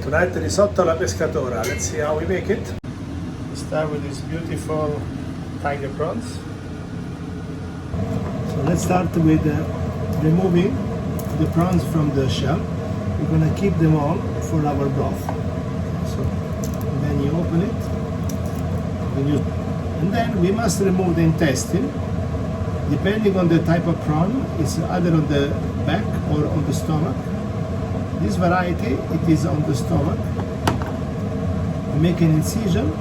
Tonight, risotto alla pescatora. Let's see how we make it. We start with these beautiful tiger prawns. So let's start with removing the prawns from the shell. We're gonna keep them all for our broth. So then you open it, and then we must remove the intestine. Depending on the type of prawn, it's either on the back or on the stomach. This variety, it is on the stomach. You make an incision,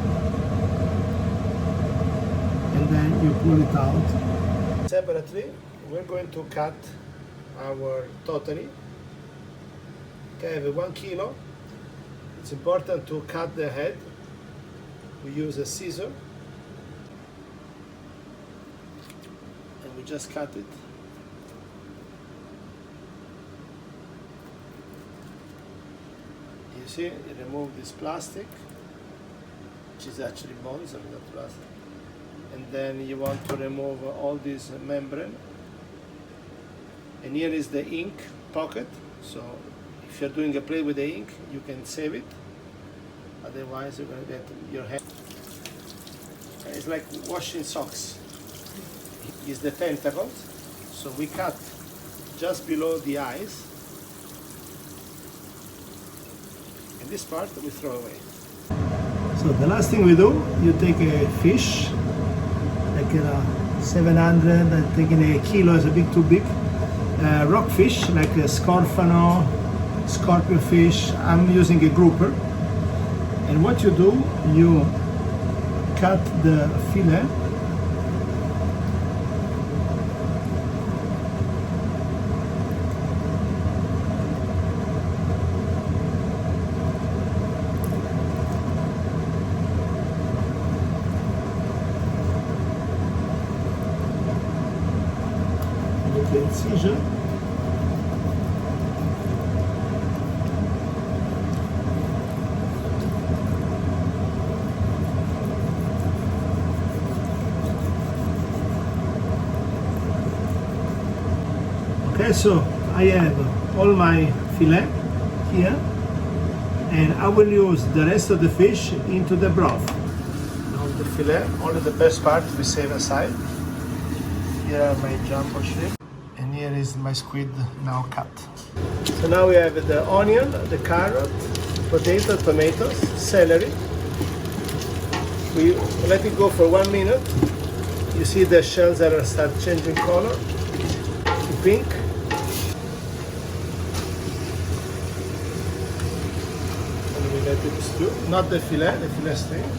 and then you pull it out. Separately, we're going to cut our totally. Okay, I have 1 kilo. It's important to cut the head. We use a scissor, and we just cut it. You see, you remove this plastic, which is actually bones and not plastic. And then you want to remove all this membrane. And here is the ink pocket. So if you're doing a play with the ink, you can save it. Otherwise, you're going to get your hand. It's like washing socks. It's the tentacles. So we cut just below the eyes. And this part we throw away. So the last thing we do, you take a fish, like 700, I'm taking a kilo is a bit too big. Rockfish, like a scorfano, scorpionfish. I'm using a grouper. And what you do, you cut the fillet. With the incision. Okay, so I have all my fillet here, and I will use the rest of the fish into the broth. Now the fillet, only the best part we save aside. Here are my jumbo shrimp, and here is my squid now cut. So now we have the onion, the carrot, potato, tomatoes, celery. We let it go for 1 minute. You see the shells are start changing color to pink. And we let it stew. Not the fillet string.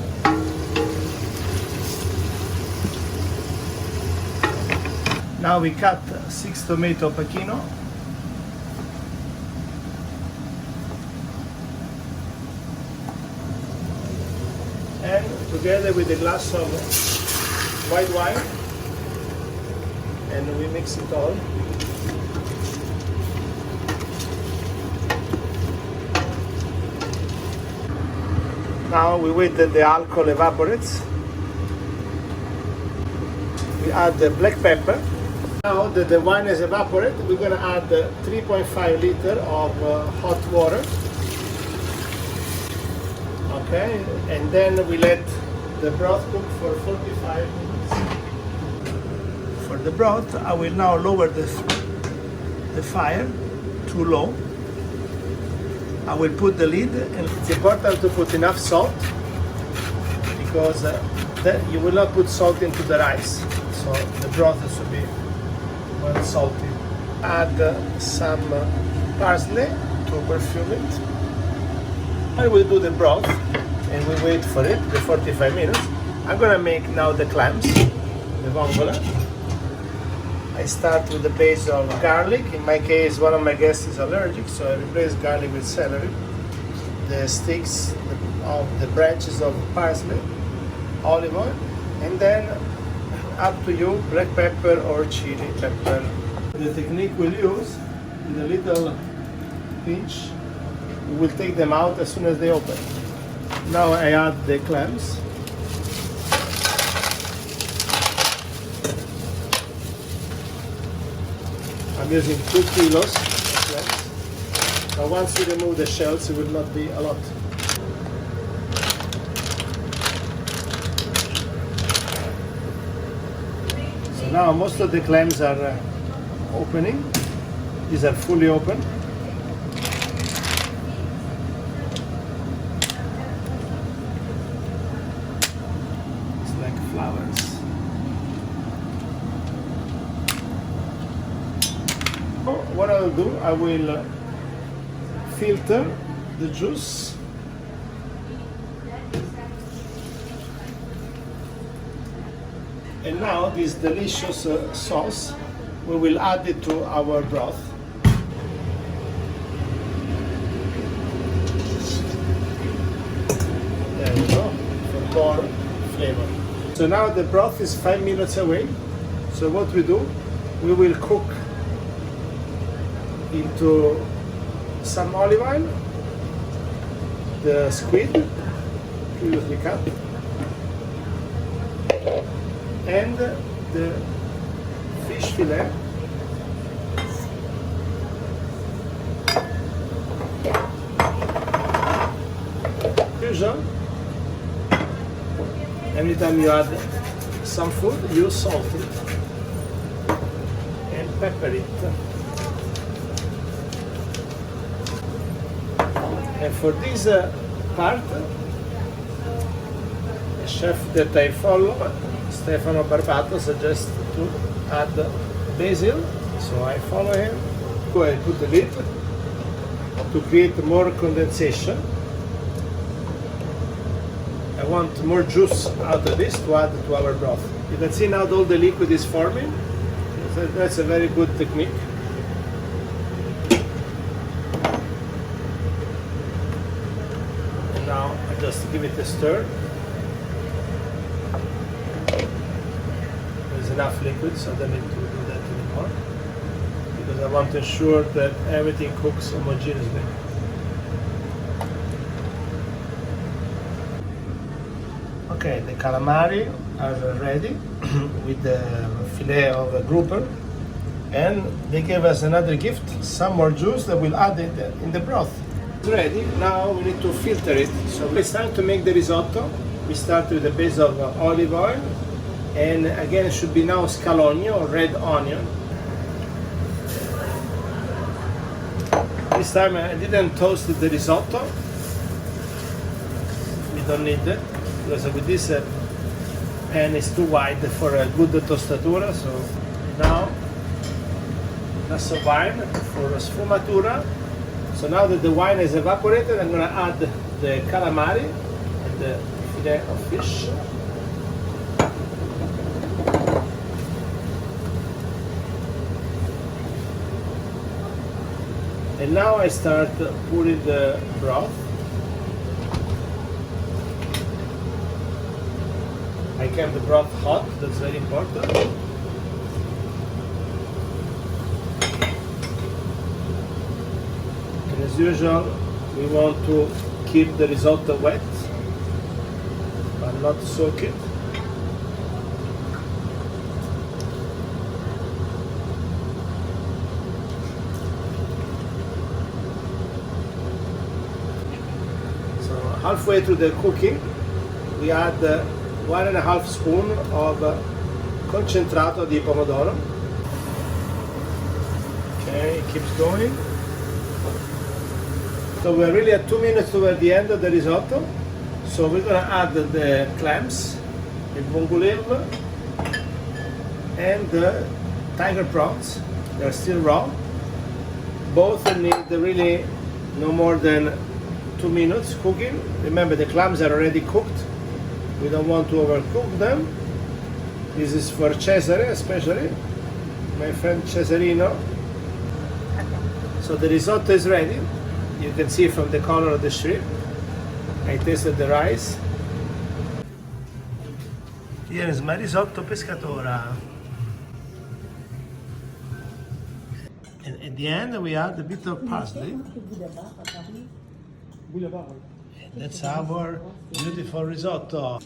Now we cut 6 tomato pacchino. And together with a glass of white wine, and we mix it all. Now we wait that the alcohol evaporates. We add the black pepper. Now that the wine has evaporated, we're going to add 3.5 liter of hot water. Okay, and then we let the broth cook for 45 minutes. For the broth, I will now lower the fire too low. I will put the lid, and it's important to put enough salt because you will not put salt into the rice. So the broth has to be well salty. Add some parsley to perfume it. I will do the broth and we wait for it, the 45 minutes. I'm gonna make now the clams, the vongola. I start with the base of garlic. In my case, one of my guests is allergic, so I replace garlic with celery. The sticks of the branches of parsley, olive oil, and then up to you, black pepper or chili pepper. The technique we'll use, with a little pinch, we will take them out as soon as they open. Now I add the clams. I'm using 2 kilos of clams. But once you remove the shells, it will not be a lot. So now most of the clams are opening. These are fully open. It's like flowers. So what I'll do, I will filter the juice. And now this delicious sauce, we will add it to our broth. There we go, for more flavor. So now the broth is 5 minutes away. So what we do, we will cook into some olive oil, the squid, previously cut, and the fish fillet. Usual. Every time you add some food, you salt it and pepper it. And for this part, the chef that I follow, Stefano Barbato, suggests to add basil, so I follow him. Go ahead, put the lid to create more condensation. I want more juice out of this to add to our broth. You can see now all the liquid is forming. So that's a very good technique. And now I just give it a stir. There's enough liquid, so I don't need to do that anymore, because I want to ensure that everything cooks homogeneously. Okay, the calamari are ready with the fillet of a grouper, and they gave us another gift, some more juice that we'll add in the broth. It's ready. Now we need to filter it. So it's time to make the risotto. We start with a base of olive oil, and again it should be now scalogno or red onion. This time I didn't toast the risotto. We don't need that, because with this pan is too wide for a good tostatura. So now glass of wine for sfumatura. So now that the wine is evaporated, I'm going to add the calamari and the fillet of fish. And now I start pouring the broth. I kept the broth hot, that's very important. And as usual, we want to keep the risotto wet, but not soak it. So halfway through the cooking, we add 1.5 spoon of concentrato di pomodoro. Okay, it keeps going. So we're really at 2 minutes toward the end of the risotto. So we're going to add the clams, the vongolil, and the tiger prawns. They're still raw. Both need really no more than 2 minutes cooking. Remember, the clams are already cooked. We don't want to overcook them. This is for Cesare, especially my friend Cesarino. So the risotto is ready. You can see from the color of the shrimp. I tasted the rice. Here is my Risotto Pescatora. And at the end we add a bit of parsley. That's our beautiful risotto.